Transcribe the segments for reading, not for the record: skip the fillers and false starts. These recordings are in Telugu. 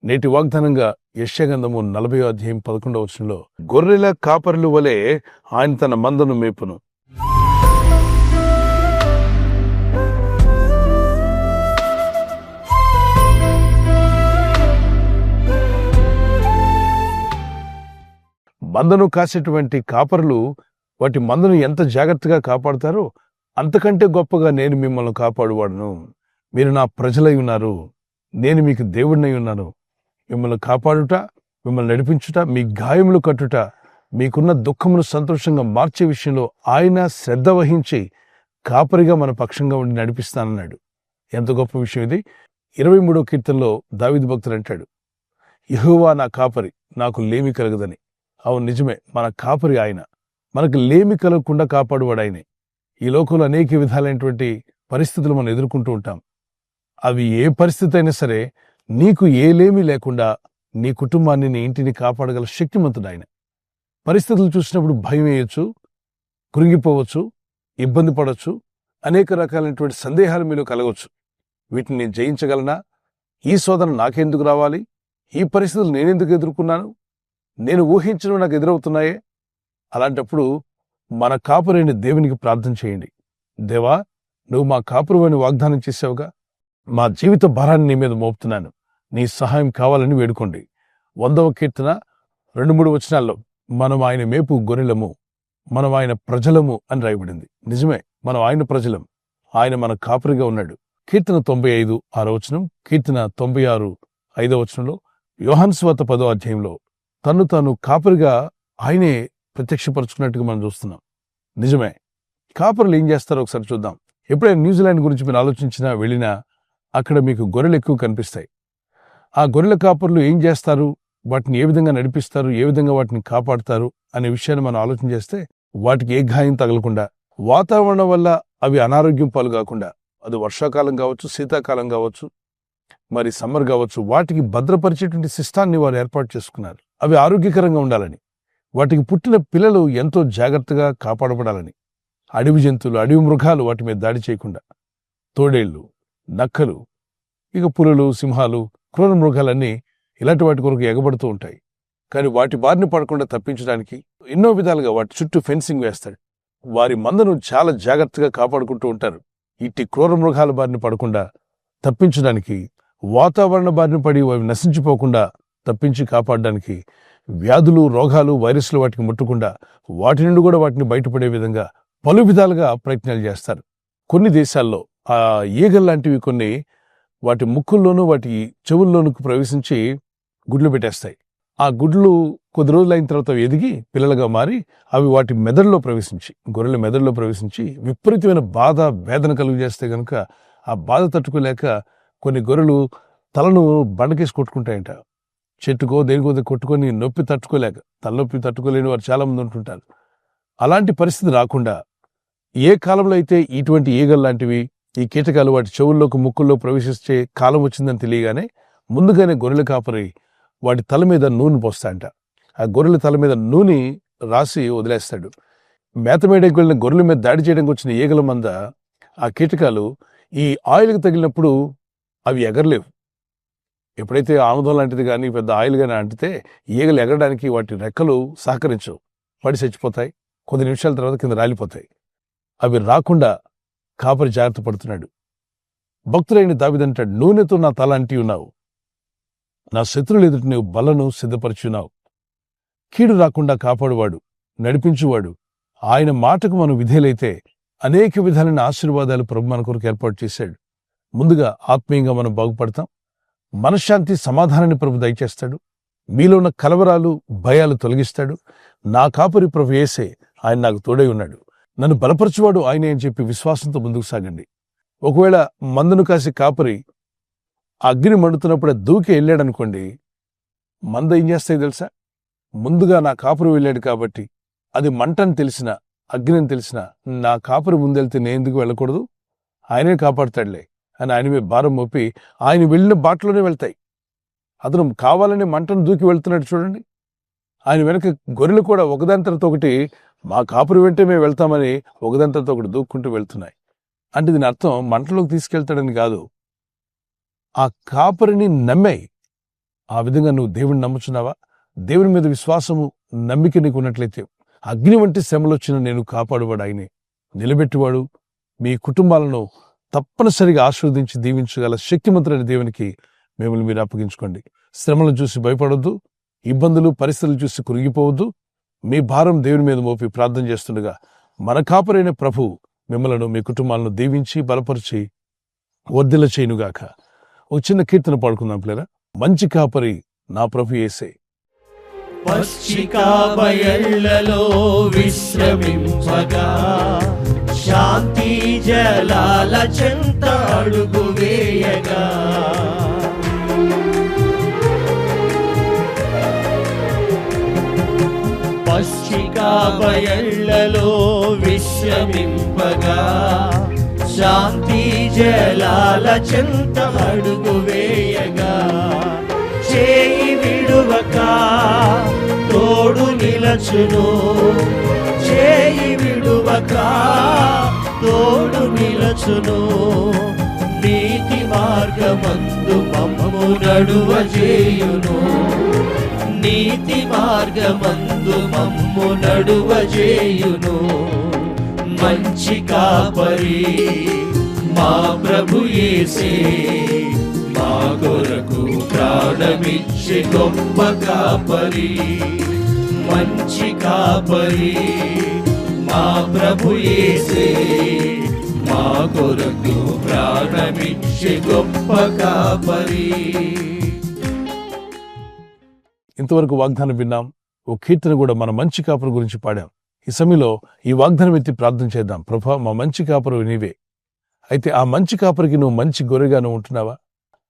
నేటి వాగ్దానంగా యెషయా గ్రంథము 40 అధ్యాయం 11 గొర్రెల కాపరుల వలె ఆయన తన మందను మేపును. మందను కాసేటువంటి కాపరులు వాటి మందను ఎంత జాగ్రత్తగా కాపాడుతారో అంతకంటే గొప్పగా నేను మిమ్మల్ని కాపాడువాడును. మీరు నా ప్రజలై ఉన్నారు, నేను మీకు దేవుడినై ఉన్నాను. మిమ్మల్ని కాపాడుట, మిమ్మల్ని నడిపించుట, మీ గాయములు కట్టుట, మీకున్న దుఃఖమును సంతోషంగా మార్చే విషయంలో ఆయన శ్రద్ధ వహించి కాపరిగా మన పక్షంగా ఉండి నడిపిస్తానన్నాడు. ఎంత గొప్ప విషయం ఇది. 23వ కీర్తనలో దావీదు భక్తుడు అంటాడు, యెహోవా నా కాపరి, నాకు లేమి కలగదని. అవును, నిజమే, మన కాపరి ఆయన. మనకు లేమి కలగకుండా కాపాడువాడు ఆయనే. ఈ లోకంలో అనేక విధాలైనటువంటి పరిస్థితులు మనం ఎదుర్కొంటూ ఉంటాం. అవి ఏ పరిస్థితి అయినా సరే నీకు ఏ లేమి లేకుండా నీ కుటుంబాన్ని, నీ ఇంటిని కాపాడగల శక్తిమంతుడు ఆయన. పరిస్థితులు చూసినప్పుడు భయం వేయచ్చు, కృంగిపోవచ్చు, ఇబ్బంది పడవచ్చు, అనేక రకాలైనటువంటి సందేహాలు మీలో కలగవచ్చు. వీటిని నేను జయించగలనా? ఈ శోధన నాకెందుకు రావాలి? ఈ పరిస్థితులు నేనెందుకు ఎదుర్కొన్నాను? నేను ఊహించడం నాకు ఎదురవుతున్నాయే. అలాంటప్పుడు మన కాపురైన దేవునికి ప్రార్థన చేయండి. దేవా, నువ్వు మా కాపురు అని వాగ్దానం చేసావుగా, మా జీవిత భారాన్ని నీ మీద మోపుతున్నాను, నీ సహాయం కావాలని వేడుకోండి. 100వ కీర్తన 2-3 వచనాల్లో మనం ఆయన మేపు గొర్రెలము, మనం ఆయన ప్రజలము అని రాయబడింది. నిజమే, మనం ఆయన ప్రజలం. ఆయన మన కాపురిగా ఉన్నాడు. కీర్తన 95:6 వచనం, కీర్తన 96:5 వచనంలో, యోహాను సువార్త 10వ అధ్యాయంలో తను తాను కాపరిగా ఆయనే ప్రత్యక్షపరుచుకున్నట్టుగా మనం చూస్తున్నాం. నిజమే, కాపరులు ఏం చేస్తారో ఒకసారి చూద్దాం. ఎప్పుడైనా న్యూజిలాండ్ గురించి మీరు ఆలోచించినా, వెళ్ళినా, అక్కడ మీకు గొర్రెలు ఎక్కువ కనిపిస్తాయి. ఆ గొర్రెల కాపరులు ఏం చేస్తారు, వాటిని ఏ విధంగా నడిపిస్తారు, ఏ విధంగా వాటిని కాపాడుతారు అనే విషయాన్ని మనం ఆలోచన చేస్తే, వాటికి ఏ గాయం తగలకుండా, వాతావరణం వల్ల అవి అనారోగ్యం పాలు కాకుండా, అది వర్షాకాలం కావచ్చు, శీతాకాలం కావచ్చు, మరి సమ్మర్ కావచ్చు, వాటికి భద్రపరిచేటువంటి సిస్టాన్ని వారు ఏర్పాటు చేసుకున్నారు. అవి ఆరోగ్యకరంగా ఉండాలని, వాటికి పుట్టిన పిల్లలు ఎంతో జాగ్రత్తగా కాపాడబడాలని. అడవి జంతువులు, అడవి మృగాలు వాటి మీద దాడి చేయకుండా, తోడేళ్లు, నక్కలు, ఇక పులులు, సింహాలు, క్రూర మృగాలన్నీ ఇలాంటి వాటి కొరకు ఎగబడుతూ ఉంటాయి. కానీ వాటి బారిన పడకుండా తప్పించడానికి ఎన్నో విధాలుగా వాటి చుట్టూ ఫెన్సింగ్ వేస్తాడు. వారి మందను చాలా జాగ్రత్తగా కాపాడుకుంటూ ఉంటారు. ఇట్టి క్రూర మృగాల బారిన పడకుండా తప్పించడానికి, వాతావరణ బారిన పడి అవి నశించిపోకుండా తప్పించి కాపాడడానికి, వ్యాధులు, రోగాలు, వైరస్లు వాటికి ముట్టకుండా వాటి నుండి కూడా వాటిని బయటపడే విధంగా పలు విధాలుగా ప్రయత్నాలు చేస్తారు. కొన్ని దేశాల్లో ఆ ఈగల్ లాంటివి కొన్ని వాటి ముక్కుల్లోనూ వాటి చెవుల్లోనూ ప్రవేశించి గుడ్లు పెట్టేస్తాయి. ఆ గుడ్లు కొద్ది రోజులు అయిన తర్వాత ఎదిగి పిల్లలుగా మారి అవి వాటి మెదడులో ప్రవేశించి, గొర్రెల మెదడులో ప్రవేశించి విపరీతమైన బాధ, వేదన కలుగు చేస్తే గనుక ఆ బాధ తట్టుకోలేక కొన్ని గొర్రెలు తలను బండకేసి కొట్టుకుంటాయంట. చెట్టుకో దేనికో కొట్టుకొని నొప్పి తట్టుకోలేక, తలనొప్పి తట్టుకోలేని వారు చాలా మంది ఉంటుంటారు. అలాంటి పరిస్థితి రాకుండా ఏ కాలంలో అయితే ఇటువంటి ఈగల్ లాంటివి, ఈ కీటకాలు వాటి చెవుల్లోకి, ముక్కుల్లో ప్రవేశించే కాలం వచ్చిందని తెలియగానే ముందుగానే గొర్రెల కాపరి వాటి తల మీద నూనె పోస్తాడంట. ఆ గొర్రెల తల మీద నూనె రాసి వదిలేస్తాడు. మేత మేడకి వెళ్ళిన గొర్రెల మీద దాడి చేయడానికి వచ్చిన ఈగల మంద, ఆ కీటకాలు ఈ ఆయిల్కి తగిలినప్పుడు అవి ఎగరలేవు. ఎప్పుడైతే ఆముదం లాంటిది కానీ పెద్ద ఆయిల్ కానీ అంటితే ఈగలు ఎగరడానికి వాటి రెక్కలు సహకరించవు, పడి చచ్చిపోతాయి. కొద్ది నిమిషాల తర్వాత కింద రాలిపోతాయి. అవి రాకుండా కాపరి జాగ్రత్త పడుతున్నాడు. భక్తులైన దావీదంటాడు, నూనెతో నా తల అంటి ఉన్నావు, నా శత్రువులు ఎదుటి నీవు బలను సిద్ధపరిచి ఉన్నావు. కీడు రాకుండా కాపాడువాడు, నడిపించువాడు. ఆయన మాటకు మనం విధేయులైతే అనేక విధాలైన ఆశీర్వాదాలు ప్రభు మన కొరకు ఏర్పాటు చేశాడు. ముందుగా ఆత్మీయంగా మనం బాగుపడతాం. మనశ్శాంతి, సమాధానాన్ని ప్రభు దయచేస్తాడు. మీలో ఉన్న కలవరాలు, భయాలు తొలగిస్తాడు. నా కాపరి ప్రభు యేసే, ఆయన నాకు తోడై ఉన్నాడు, నన్ను బలపరచువాడు ఆయనే అని చెప్పి విశ్వాసంతో ముందుకు సాగండి. ఒకవేళ మందను కాసి కాపరి అగ్ని మండుతున్నప్పుడే దూకి వెళ్ళాడనుకోండి, మంద ఏం చేస్తాయి తెలుసా? ముందుగా నా కాపురు వెళ్ళాడు కాబట్టి, అది మంటని తెలిసిన, అగ్ని అని తెలిసిన, నా కాపురు ముందెళ్తే నేను ఎందుకు వెళ్ళకూడదు, ఆయనే కాపాడుతాడులే అని ఆయన మీద భారం మోపి ఆయన వెళ్ళిన బాటలోనే వెళ్తాయి. అతను కావాలని మంటను దూకి వెళ్తున్నాడు చూడండి. ఆయన వెనక గొర్రెలు కూడా ఒకదాని తర్వాత ఒకటి మా కాపురు వెంటే మేము వెళ్తామని ఒకదాని తర్వాత ఒకటి దూక్కుంటూ వెళ్తున్నాయి. అంటే దీని అర్థం మంటలోకి తీసుకెళ్తాడని కాదు, ఆ కాపరిని నమ్మాయి, ఆ విధంగా నువ్వు దేవుని నమ్ముచున్నావా? దేవుని మీద విశ్వాసము, నమ్మిక నీకు ఉన్నట్లయితే అగ్ని వంటి శ్రమలు వచ్చిన నేను కాపాడువాడు ఆయనే. నిలబెట్టువాడు. మీ కుటుంబాలను తప్పనిసరిగా ఆశీర్వదించి దీవించగల శక్తిమంతులైన దేవునికి మిమ్మల్ని మీరు అప్పగించుకోండి. శ్రమలను చూసి భయపడొద్దు. ఇబ్బందులు, పరిస్థితులు చూసి కురిగిపోవద్దు. మీ భారం దేవుని మీద మోపి ప్రార్థన చేస్తుండగా మన కాపరైన ప్రభు మిమ్మలను, మీ కుటుంబాలను దీవించి బలపరిచి వర్ధిల్ల చేయునుగాక. ఒక చిన్న కీర్తన పాడుకుందాం పిల్లరా. మంచి కాపరి నా ప్రభు యేసే. పచ్చిక బయళ్ళలో విశ్రమింపగా, శాంతి జలాల చెంత అడుగు వేయగా, పచ్చిక బయళ్ళలో విశ్రమింపగా, శాంతి జలాల చెంత అడుగు వేయగా, చేయి విడువక తోడు నిలచును, చేయి విడువక తోడు నిలచును, నీతి మార్గమందు మమ్ము నడువజేయును, నీతి మార్గమందు మమ్ము నడువజేయును. మంచి కాపరి మా ప్రభు యేసే, మా కొరకు ప్రాణమిచ్చే గొప్ప కాపరి. మంచి కాపరి మా ప్రభు యేసే, మా కొరకు ప్రాణమిచ్చే గొప్ప కాపరి. ఇంతవరకు వాగ్దానం విన్నాం. ఓ కీర్తన కూడా మన మంచి కాపరి గురించి పాడాం. ఈ సమయంలో ఈ వాగ్దానం ఎత్తి ప్రార్థన చేద్దాం. ప్రభా, మా మంచి కాపరు నీవే. అయితే ఆ మంచి కాపరికి నువ్వు మంచి గొర్రెగా నువ్వు ఉంటున్నావా?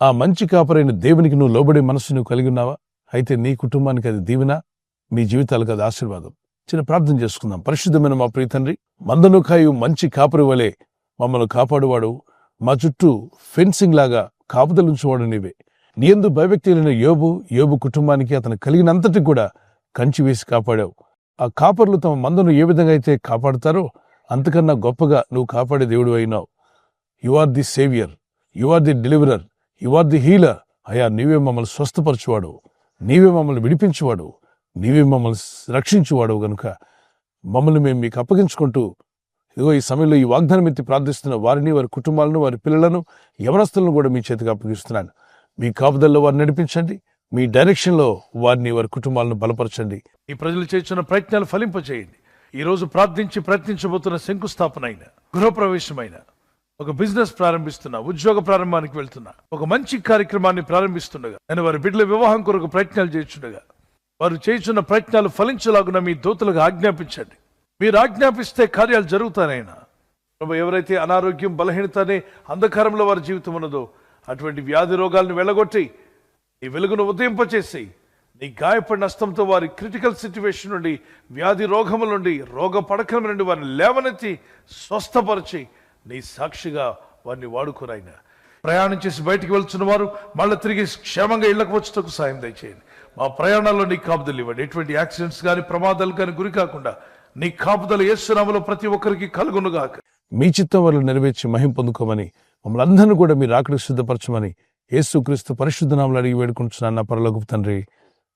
ఆ మంచి కాపరైన దేవునికి నువ్వు లోబడే మనసు నువ్వు కలిగి ఉన్నావా? అయితే నీ కుటుంబానికి అది దీవెన, మీ జీవితాలకు అది ఆశీర్వాదం. చిన్న ప్రార్థన చేసుకుందాం. పరిశుద్ధమైన మా ప్రియ తండ్రి, మందను కాయు మంచి కాపరి వలె మమ్మల్ని కాపాడువాడు, మా చుట్టూ ఫెన్సింగ్ లాగా కాపుదలుంచువాడు నీవే. నీ యందు భయభక్తులైన యోబు కుటుంబానికి అతను కలిగినంతటి కూడా కంచి వేసి కాపాడావు. ఆ కాపర్లు తమ మందను ఏ విధంగా అయితే కాపాడుతారో అంతకన్నా గొప్పగా నువ్వు కాపాడే దేవుడు అయినావు. You are the saviour, you are the deliverer, you are the healer. అయ్యా, నీవే మమ్మల్ని స్వస్థపరచువాడు, నీవే మమ్మల్ని విడిపించువాడు, నీవే మమ్మల్ని రక్షించువాడు. గనుక మమ్మల్ని మేము మీకు అప్పగించుకుంటూ ఇదిగో ఈ సమయంలో ఈ వాగ్దానం ఎత్తి ప్రార్థిస్తున్న వారిని, వారి కుటుంబాలను, వారి పిల్లలను, యవనస్తులను కూడా మీ చేతికి అప్పగిస్తున్నాను. మీ కాపుదల్లో వారిని నడిపించండి. మీ డైరెక్షన్లో వారిని, వారి కుటుంబాలను బలపరచండి. ఈ ప్రజలు చేస్తున్న ప్రయత్నాలు ఫలింపచేయండి. ఈ రోజు ప్రార్థించి ప్రయత్నించబోతున్న శంకుస్థాపన అయిన, గృహప్రవేశమైన, ఒక బిజినెస్ ప్రారంభిస్తున్నా, ఉద్యోగ ప్రారంభానికి వెళ్తున్నా, ఒక మంచి కార్యక్రమాన్ని ప్రారంభిస్తుండగా, నేను వారి బిడ్డల వివాహం కొరకు ప్రయత్నాలు చేస్తుండగా, వారు చేస్తున్న ప్రయత్నాలు ఫలించలాగున మీ దూతలుగా ఆజ్ఞాపించండి. మీరు ఆజ్ఞాపిస్తే కార్యాలు జరుగుతానైనా. ప్రభు, ఎవరైతే అనారోగ్యం, బలహీనత అనే అంధకారంలో వారి జీవితం ఉన్నదో అటువంటి వ్యాధి రోగాలను వెళ్ళగొట్టి నీ వెలుగును ఉదయింపచేసి, నీ గాయపడిన హస్తంతో వారి క్రిటికల్ సిచ్యువేషన్ నుండి, వ్యాధి రోగముల నుండి, రోగ పడకల నుండి వారిని లేవనెత్తి స్వస్థపరిచి నీ సాక్షిగా వారిని వాడుకోరాయినా. ప్రయాణం చేసి బయటికి వెళ్తున్న వారు మళ్ళీ తిరిగి క్షేమంగా ఇళ్లకు వచ్చేందుకు సాయం దయచేయండి. మా ప్రయాణాల్లో నీ కాపుదలు ఇవ్వండి. ఎటువంటి యాక్సిడెంట్స్ కానీ, ప్రమాదాలు కానీ గురి కాకుండా నీ కాపుదలు యేసు నామములో ప్రతి ఒక్కరికి కలుగునుగాక. మీ చిత్తం వల్ల నెరవేర్చి మహిమ పొందుకోమని, మమ్మల్ని అందరినీ కూడా మీరు ఆకలికి సిద్ధపరచమని యేసుక్రీస్తు పరిశుద్ధ నామములో అడిగి వేడుకుంటున్నాను నా పరలోకపు తండ్రి.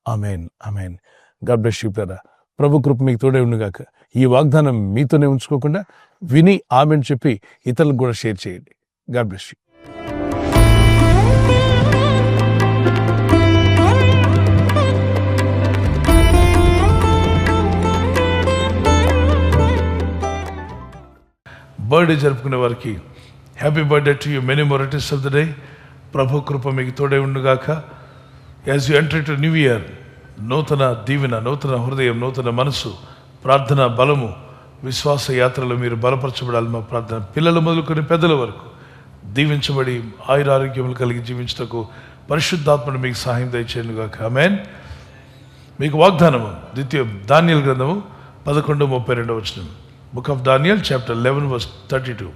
ఆమేన్, ఆమేన్. గాడ్ బ్లెస్ యు ప్రేరా. ప్రభు కృప మీకు తోడే ఉండుగాక. ఈ వాగ్దానం మీతోనే ఉంచుకోకుండా విని ఆమెన్ చెప్పి ఇతరులకు కూడా షేర్ చేయండి. God bless you. బర్త్డే జరుపుకునే వారికి happy birthday to you, many మోరిటీస్ ఆఫ్ ద డే. ప్రభు కృప మీకు తోడే ఉండుగాక. As you enter to new year, నూతన దీవెన, నూతన హృదయం, నూతన మనసు, ప్రార్థన బలము, విశ్వాస యాత్రలో మీరు బలపరచబడాలి. మా ప్రార్థన పిల్లలు మొదలుకొని పెద్దల వరకు దీవించబడి ఆయురారోగ్యములు కలిగి జీవించటకు పరిశుద్ధాత్మను మీకు సహాయం దయచేయనుగాక. ఆమేన్. మీకు వాగ్దానము ద్వితీయ దానియేలు గ్రంథము 11:32. Book of Daniel chapter 11:32.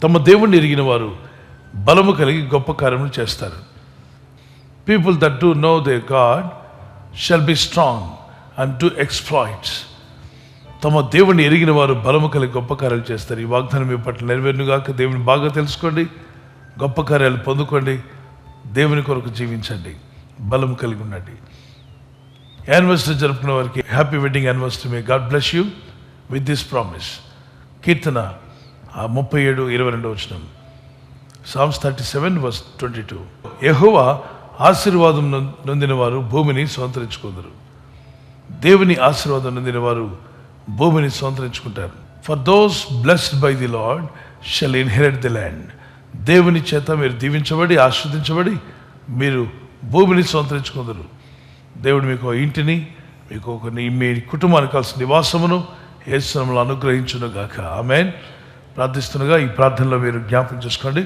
తమ దేవుణ్ణి ఎరిగిన వారు బలము కలిగి గొప్ప కార్యములు చేస్తారు. People that do know their God shall be strong and do exploits. తమ దేవుణ్ణి ఎరిగిన వారు బలము కలిగి గొప్ప కార్యాలు చేస్తారు. ఈ వాగ్దానం మీ పట్ల నెరవేరునుగాక. దేవుని బాగా తెలుసుకోండి, గొప్ప కార్యాలు పొందుకోండి, దేవుని కొరకు జీవించండి. బలం కలిగి ఉండండి. యానివర్సరీ జరుపుకున్న వారికి happy wedding anniversary. May God bless you with this promise. Keerthana 37:22 Psalms 37:22. యెహోవా ఆశీర్వాదం నొందిన వారు భూమిని స్వతంత్రించుకుందరు. దేవుని ఆశీర్వాదం నొందిన వారు భూమిని స్వతంత్రించుకుంటారు. For those blessed by the lord shall inherit the land. దేవుని చేత మీరు దీవించబడి ఆశీర్వదించబడి మీరు భూమిని స్వతంత్రించుకుందరు. దేవుడు మీకు ఇంటిని, మీకు మీ కుటుంబానికి కావాల్సిన నివాసమును యేసు నామములో అనుగ్రహించును గాక. ఆమేన్. ప్రార్థిస్తుండగా ఈ ప్రార్థనలో మీరు జ్ఞాపకం చేసుకోండి.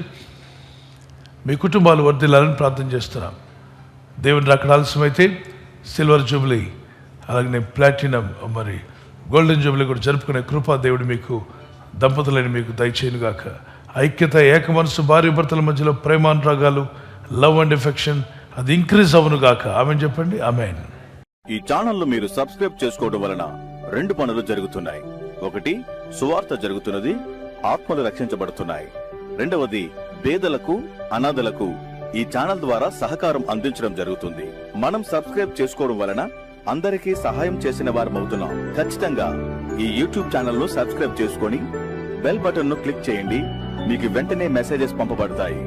మీ కుటుంబాలు వర్ధిల్లాలని ప్రార్థన చేస్తున్నాం. దేవుని రాకడ ఆలస్యమైతే సిల్వర్ జూబ్లీ, అలాగే ప్లాటినం, మరి గోల్డెన్ జూబ్లీ కూడా జరుపుకునే కృపా దేవుడు మీకు, దంపతులని మీకు దయచేయను గాక. ఐక్యత, ఏక మనసు, భార్య భర్తల మధ్యలో ప్రేమానురాగాలు, లవ్ అండ్ ఎఫెక్షన్ అది ఇంక్రీజ్ అవును గాక. ఆమెన్ చెప్పండి. ఆమెన్. ఈ ఛానల్ ను మీరు సబ్స్క్రైబ్ చేసుకోవడం వలన 2 పనులు జరుగుతున్నాయి. ఒకటి, సువార్త జరుగుతున్నది, ఆత్మలు రక్షించబడుతున్నాయి. రెండవది, పేదలకు, అనాథలకు ఈ ఛానల్ ద్వారా సహకారం అందించడం జరుగుతుంది. మనం సబ్స్క్రైబ్ చేసుకోవడం వలన అందరికీ సహాయం చేసిన వారమవుతున్నాం. ఖచ్చితంగా ఈ యూట్యూబ్ ఛానల్ ను సబ్స్క్రైబ్ చేసుకొని బెల్ బటన్ ను క్లిక్ చేయండి. మీకు వెంటనే మెసేజెస్ పంపబడతాయి.